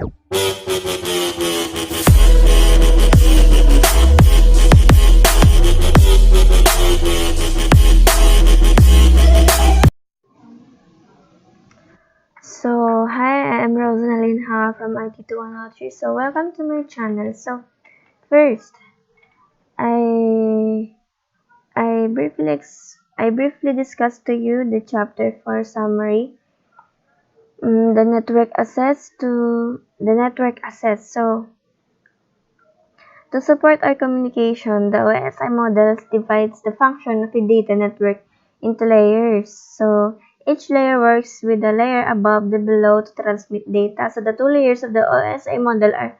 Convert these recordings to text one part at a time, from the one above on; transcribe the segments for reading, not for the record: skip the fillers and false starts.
So, hi, I'm Rosaline Ha from IT2103. So, welcome to my channel. So, first, I I briefly discuss to you the chapter 4 summary, the network access. So, to support our communication, the OSI model divides the function of a data network into layers. So, each layer works with the layer above the below to transmit data. So, the two layers of the OSI model are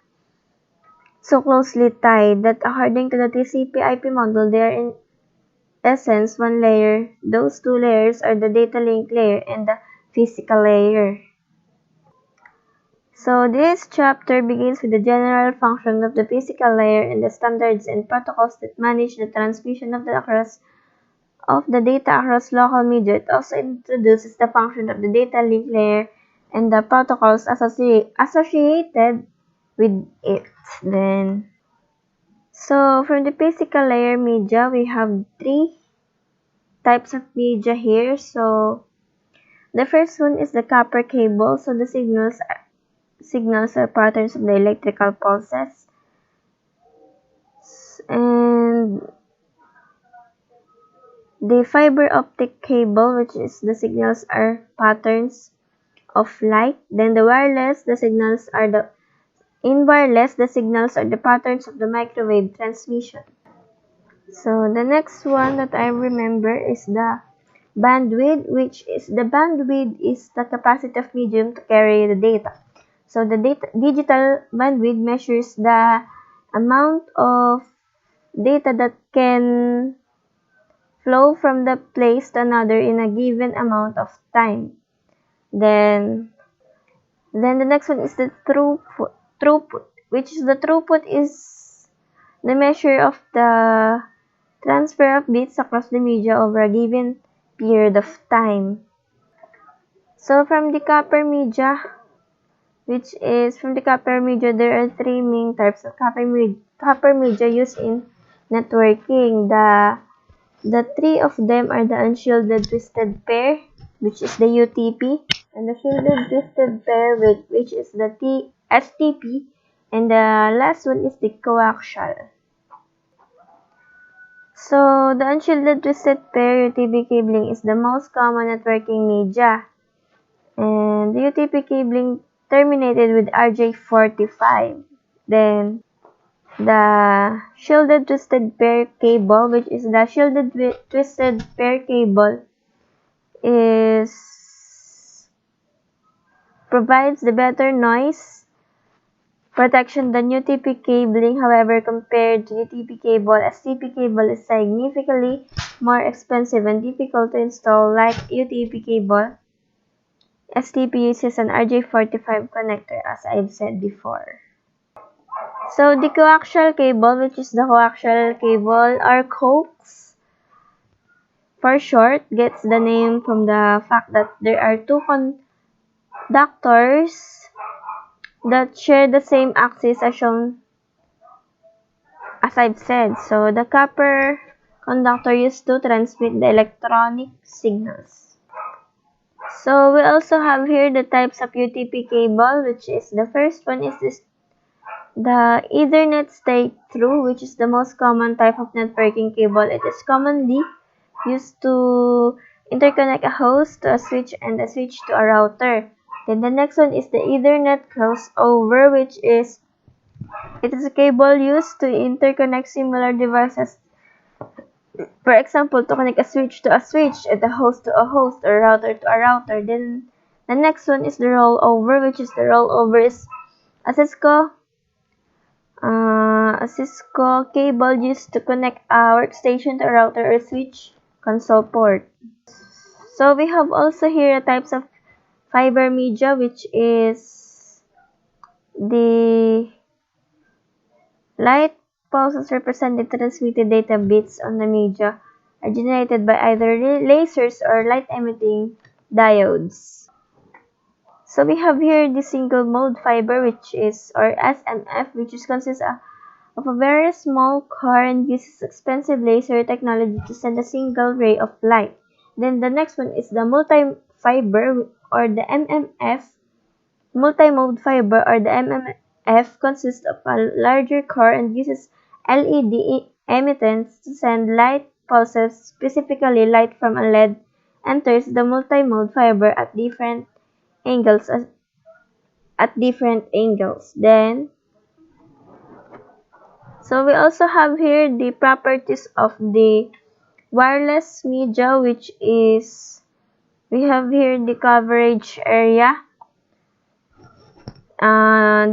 so closely tied that according to the TCP/IP model, they are in essence one layer. Those two layers are the data link layer and the physical layer. So this chapter begins with the general function of the physical layer and the standards and protocols that manage the transmission of the data across local media. It also introduces the function of the data link layer and the protocols associated with it. So from the physical layer media, we have three types of media here. So the first one is the copper cable. So the signals or patterns of the electrical pulses. And the fiber optic cable, which is the signals are patterns of light. Then the wireless, the signals are the patterns of the microwave transmission. So the next one that I remember is the bandwidth, bandwidth is the capacity of medium to carry the data. So the digital bandwidth measures the amount of data that can flow from the place to another in a given amount of time. Then the next one is the throughput, which is the throughput is the measure of the transfer of bits across the media over a given period of time. So from the copper media, there are three main types of copper media used in networking. The three of them are the unshielded twisted pair, which is the UTP, and the shielded twisted pair, which is the STP, and the last one is the coaxial. So the unshielded twisted pair UTP cabling is the most common networking media, and the UTP cabling terminated with RJ45. Then the shielded twisted pair cable, which is the shielded twisted pair cable, provides the better noise protection than UTP cabling. However, compared to UTP cable, STP cable is significantly more expensive and difficult to install. Like UTP cable, STP uses an RJ45 connector, as I've said before. So the coaxial cable, which is the coaxial cable or coax for short, gets the name from the fact that there are two conductors that share the same axis as shown as I've said. So the copper conductor used to transmit the electronic signals. So we also have here the types of UTP cable, which is the first one is the Ethernet straight through, which is the most common type of networking cable. It is commonly used to interconnect a host to a switch and a switch to a router. Then the next one is the Ethernet crossover, which is a cable used to interconnect similar devices. For example, to connect a switch to a switch and a host to a host or router to a router. Then the next one is the rollover, which is a Cisco cable used to connect a workstation to a router or switch console port. So we have also here types of fiber media, which is the light pulses represent the transmitted data bits on the media are generated by either lasers or light emitting diodes. So we have here the single mode fiber, which is, or SMF, which is consists of a very small core and uses expensive laser technology to send a single ray of light. Then the next one is the multi-fiber, or the MMF. Multi-mode fiber, or the MMF, consists of a larger core and uses LED emittents to send light pulses. Specifically, light from a LED enters the multi-mode fiber at different angles. Then, so we also have here the properties of the wireless media, which is, we have here the coverage area.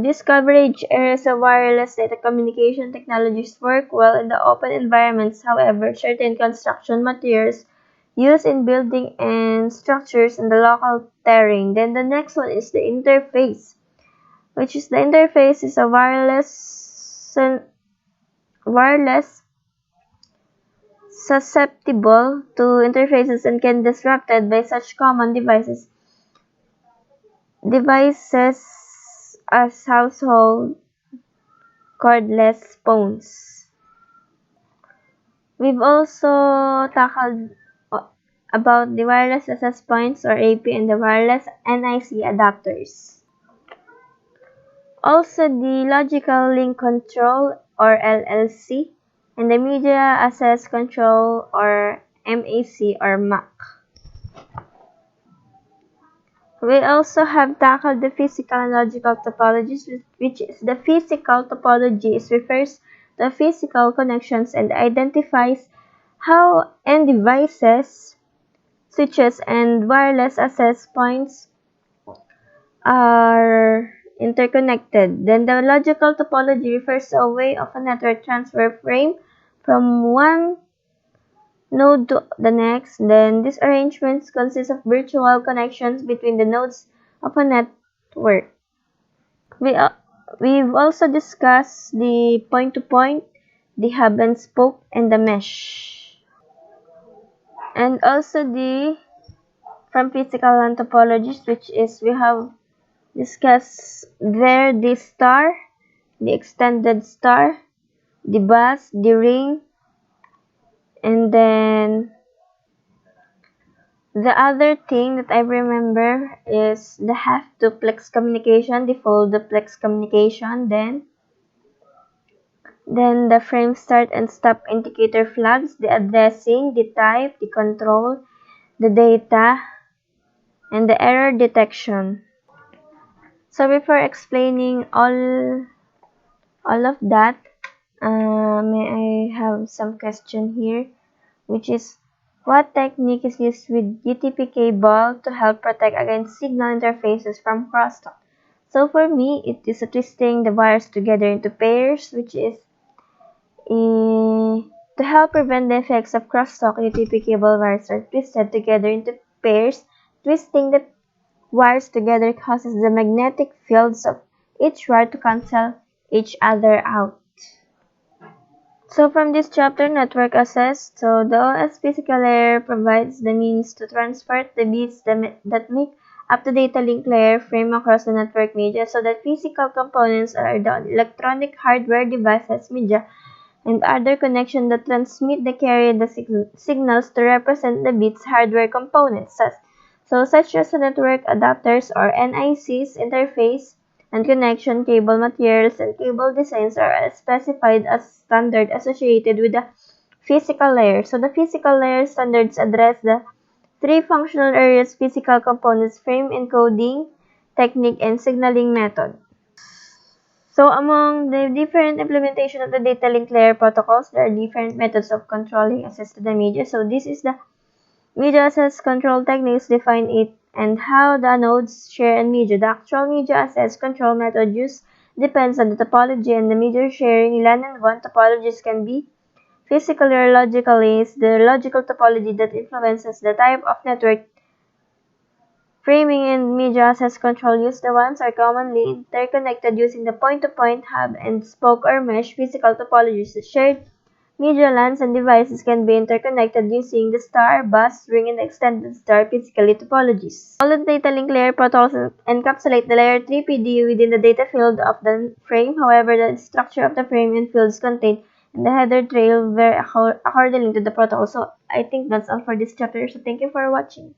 This coverage areas of wireless data communication technologies work well in the open environments. However, certain construction materials used in building and structures in the local terrain. Then the next one is the interface, which is the interface is a wireless susceptible to interfaces and can be disrupted by such common devices as household cordless phones. We've also tackled about the wireless access points, or AP, and the wireless NIC adapters. Also the logical link control, or LLC, and the media access control, or MAC or MAC. We also have tackled the physical and logical topologies, which is the physical topology refers to physical connections and identifies how end devices, switches, and wireless access points are interconnected. Then the logical topology refers to a way of a network transfer frame from one node to the next. Then these arrangements consist of virtual connections between the nodes of a network. We've also discussed the point-to-point, the hub and spoke, and the mesh. And also from physical and topologies, which is, we have discussed there the star, the extended star, the bus, the ring, and then the other thing that I remember is the half-duplex communication, the full-duplex communication, then the frame start and stop indicator flags, the addressing, the type, the control, the data, and the error detection. So before explaining all of that, may I have some question here, which is, what technique is used with UTP cable to help protect against signal interfaces from crosstalk? So for me, it is twisting the wires together into pairs, which is to help prevent the effects of crosstalk. UTP cable wires are twisted together into pairs. Twisting the wires together causes the magnetic fields of each wire to cancel each other out. So from this chapter, network access, so the OS physical layer provides the means to transfer the bits that make up the data link layer frame across the network media, so that physical components are the electronic hardware devices, media, and other connections that transmit the carry the signals to represent the bits hardware components, such as the network adapters, or NICs, interface and connection cable materials and cable designs are specified as standard associated with the physical layer. So the physical layer standards address the three functional areas: physical components, frame encoding technique, and signaling method. So among the different implementation of the data link layer protocols, there are different methods of controlling access to the media. So this is the media access control techniques define it and how the nodes share and media. The actual media access control method used depends on the topology and the media sharing. LAN and WAN topologies can be physically or logically. It's the logical topology that influences the type of network framing and media access control used. The ones are commonly interconnected using the point-to-point, hub and spoke or mesh. Physical topologies, the shared Media LANs and devices can be interconnected using the star, bus, ring, and extended star physically topologies. Solid data link layer protocols encapsulate the layer 3 PDU within the data field of the frame. However, the structure of the frame and fields contained in the header trail vary according to the protocol. So I think that's all for this chapter. So thank you for watching.